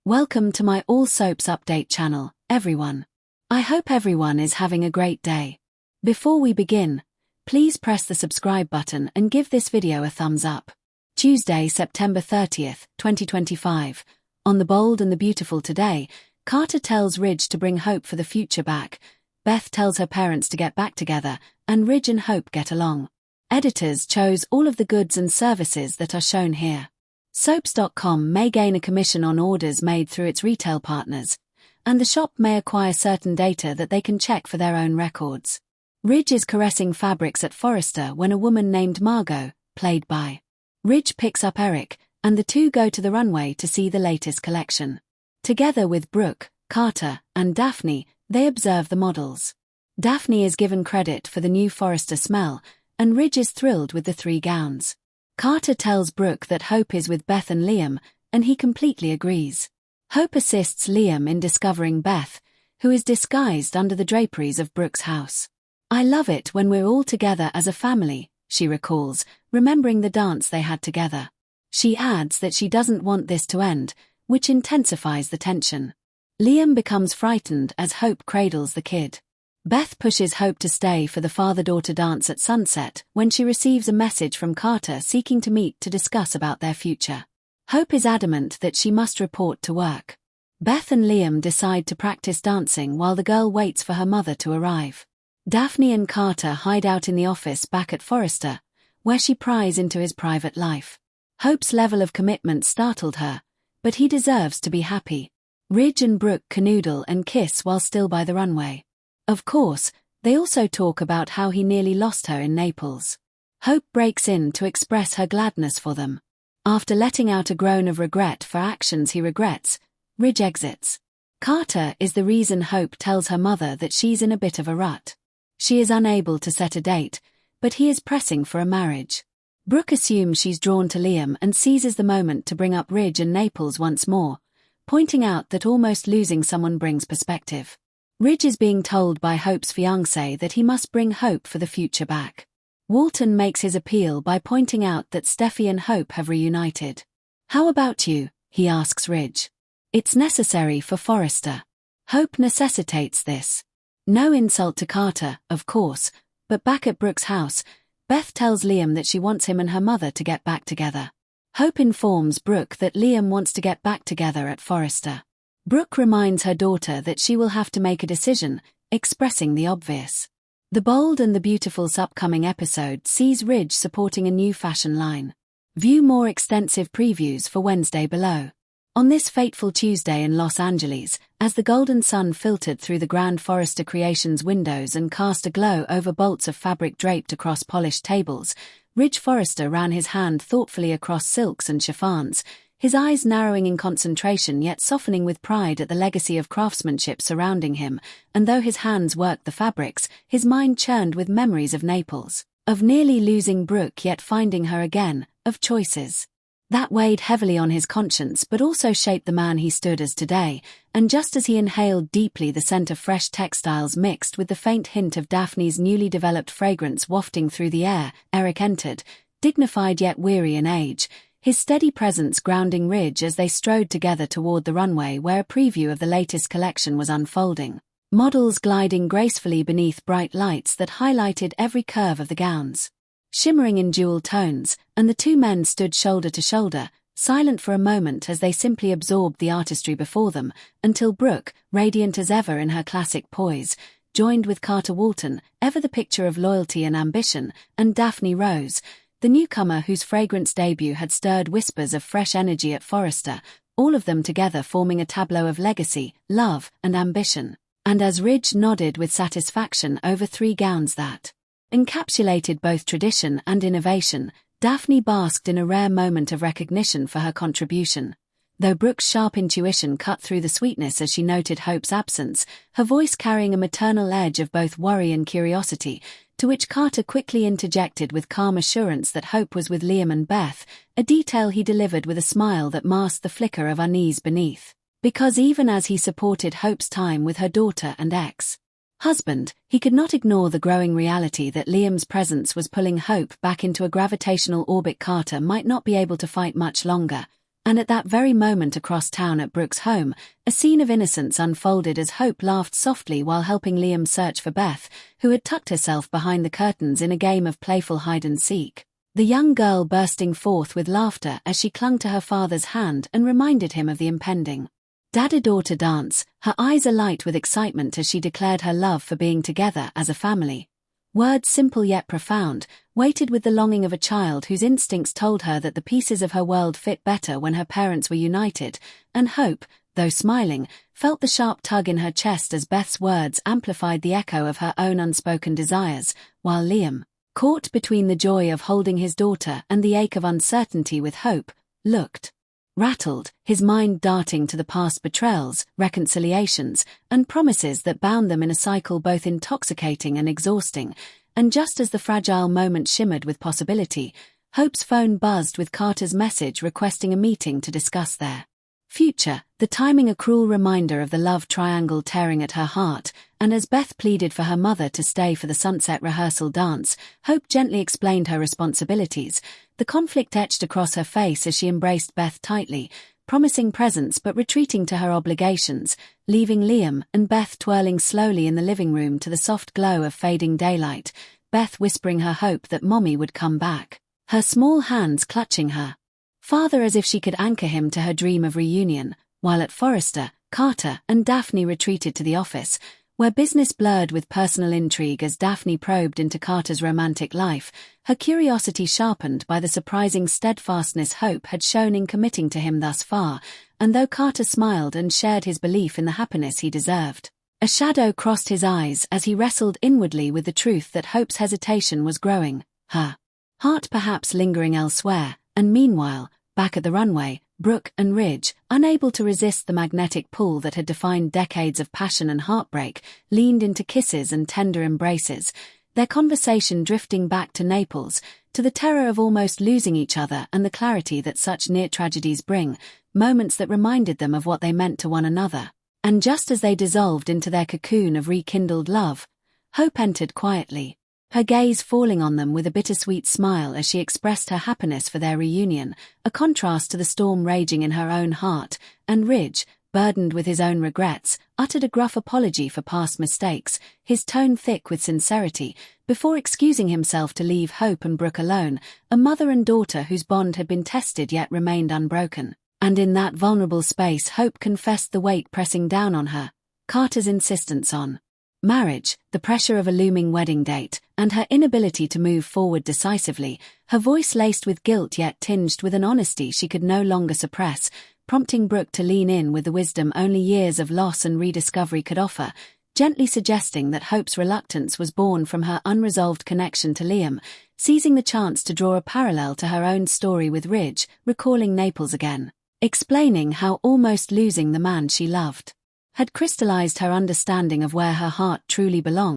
Welcome to my All Soaps Update channel, everyone. I hope everyone is having a great day. Before we begin, please press the subscribe button and give this video a thumbs up. Tuesday, September 30th, 2025. On The Bold and the Beautiful today, Carter tells Ridge to bring hope for the future back. Beth tells her parents to get back together, and Ridge and Hope get along. Editors chose all of the goods and services that are shown here. Soaps.com may gain a commission on orders made through its retail partners, and the shop may acquire certain data that they can check for their own records. Ridge is caressing fabrics at Forrester when a woman named Margot, played by Ridge, picks up Eric, and the two go to the runway to see the latest collection. Together with Brooke, Carter, and Daphne, they observe the models. Daphne is given credit for the new Forrester smell, and Ridge is thrilled with the 3 gowns. Carter tells Brooke that Hope is with Beth and Liam, and he completely agrees. Hope assists Liam in discovering Beth, who is disguised under the draperies of Brooke's house. "I love it when we're all together as a family," she recalls, remembering the dance they had together. She adds that she doesn't want this to end, which intensifies the tension. Liam becomes frightened as Hope cradles the kid. Beth pushes Hope to stay for the father-daughter dance at sunset when she receives a message from Carter seeking to meet to discuss about their future. Hope is adamant that she must report to work. Beth and Liam decide to practice dancing while the girl waits for her mother to arrive. Daphne and Carter hide out in the office back at Forrester, where she pries into his private life. Hope's level of commitment startled her, but he deserves to be happy. Ridge and Brooke canoodle and kiss while still by the runway. Of course, they also talk about how he nearly lost her in Naples. Hope breaks in to express her gladness for them. After letting out a groan of regret for actions he regrets, Ridge exits. Carter is the reason Hope tells her mother that she's in a bit of a rut. She is unable to set a date, but he is pressing for a marriage. Brooke assumes she's drawn to Liam and seizes the moment to bring up Ridge and Naples once more, pointing out that almost losing someone brings perspective. Ridge is being told by Hope's fiancé that he must bring hope for the future back. Walton makes his appeal by pointing out that Steffi and Hope have reunited. "How about you?" he asks Ridge. "It's necessary for Forrester. Hope necessitates this." No insult to Carter, of course, but back at Brooke's house, Beth tells Liam that she wants him and her mother to get back together. Hope informs Brooke that Liam wants to get back together at Forrester. Brooke reminds her daughter that she will have to make a decision, expressing the obvious. The Bold and the Beautiful's upcoming episode sees Ridge supporting a new fashion line. View more extensive previews for Wednesday below. On this fateful Tuesday in Los Angeles, as the golden sun filtered through the grand Forrester Creations windows and cast a glow over bolts of fabric draped across polished tables, Ridge Forrester ran his hand thoughtfully across silks and chiffons, his eyes narrowing in concentration yet softening with pride at the legacy of craftsmanship surrounding him, and though his hands worked the fabrics, his mind churned with memories of Naples, of nearly losing Brooke yet finding her again, of choices that weighed heavily on his conscience but also shaped the man he stood as today. And just as he inhaled deeply the scent of fresh textiles mixed with the faint hint of Daphne's newly developed fragrance wafting through the air, Eric entered, dignified yet weary in age, his steady presence grounding Ridge as they strode together toward the runway where a preview of the latest collection was unfolding. Models gliding gracefully beneath bright lights that highlighted every curve of the gowns, shimmering in jewel tones, and the two men stood shoulder to shoulder, silent for a moment as they simply absorbed the artistry before them, until Brooke, radiant as ever in her classic poise, joined with Carter Walton, ever the picture of loyalty and ambition, and Daphne Rose, the newcomer whose fragrance debut had stirred whispers of fresh energy at Forrester, all of them together forming a tableau of legacy, love, and ambition. And as Ridge nodded with satisfaction over 3 gowns that encapsulated both tradition and innovation, Daphne basked in a rare moment of recognition for her contribution. Though Brooke's sharp intuition cut through the sweetness as she noted Hope's absence, her voice carrying a maternal edge of both worry and curiosity, to which Carter quickly interjected with calm assurance that Hope was with Liam and Beth, a detail he delivered with a smile that masked the flicker of unease beneath. Because even as he supported Hope's time with her daughter and ex-husband, he could not ignore the growing reality that Liam's presence was pulling Hope back into a gravitational orbit Carter might not be able to fight much longer, And at that very moment across town at Brooke's home, a scene of innocence unfolded as Hope laughed softly while helping Liam search for Beth, who had tucked herself behind the curtains in a game of playful hide-and-seek. The young girl bursting forth with laughter as she clung to her father's hand and reminded him of the impending daddy-daughter dance, her eyes alight with excitement as she declared her love for being together as a family. Words simple yet profound, weighted with the longing of a child whose instincts told her that the pieces of her world fit better when her parents were united, and Hope, though smiling, felt the sharp tug in her chest as Beth's words amplified the echo of her own unspoken desires, while Liam, caught between the joy of holding his daughter and the ache of uncertainty with Hope, looked rattled, his mind darting to the past betrayals, reconciliations, and promises that bound them in a cycle both intoxicating and exhausting. And just as the fragile moment shimmered with possibility, Hope's phone buzzed with Carter's message requesting a meeting to discuss their future, the timing a cruel reminder of the love triangle tearing at her heart. And as Beth pleaded for her mother to stay for the sunset rehearsal dance, Hope gently explained her responsibilities. The conflict etched across her face as she embraced Beth tightly, promising presence but retreating to her obligations, leaving Liam and Beth twirling slowly in the living room to the soft glow of fading daylight, Beth whispering her hope that Mommy would come back, her small hands clutching her father as if she could anchor him to her dream of reunion, while at Forrester, Carter and Daphne retreated to the office, where business blurred with personal intrigue as Daphne probed into Carter's romantic life, her curiosity sharpened by the surprising steadfastness Hope had shown in committing to him thus far, and though Carter smiled and shared his belief in the happiness he deserved, a shadow crossed his eyes as he wrestled inwardly with the truth that Hope's hesitation was growing, her heart perhaps lingering elsewhere, and meanwhile, back at the runway, Brooke and Ridge, unable to resist the magnetic pull that had defined decades of passion and heartbreak, leaned into kisses and tender embraces, their conversation drifting back to Naples, to the terror of almost losing each other and the clarity that such near tragedies bring, moments that reminded them of what they meant to one another. And just as they dissolved into their cocoon of rekindled love, Hope entered quietly, her gaze falling on them with a bittersweet smile as she expressed her happiness for their reunion, a contrast to the storm raging in her own heart, and Ridge, burdened with his own regrets, uttered a gruff apology for past mistakes, his tone thick with sincerity, before excusing himself to leave Hope and Brooke alone, a mother and daughter whose bond had been tested yet remained unbroken. And in that vulnerable space Hope confessed the weight pressing down on her, Carter's insistence on marriage, the pressure of a looming wedding date, and her inability to move forward decisively, her voice laced with guilt yet tinged with an honesty she could no longer suppress, prompting Brooke to lean in with the wisdom only years of loss and rediscovery could offer, gently suggesting that Hope's reluctance was born from her unresolved connection to Liam, seizing the chance to draw a parallel to her own story with Ridge, recalling Naples again, explaining how almost losing the man she loved had crystallized her understanding of where her heart truly belonged.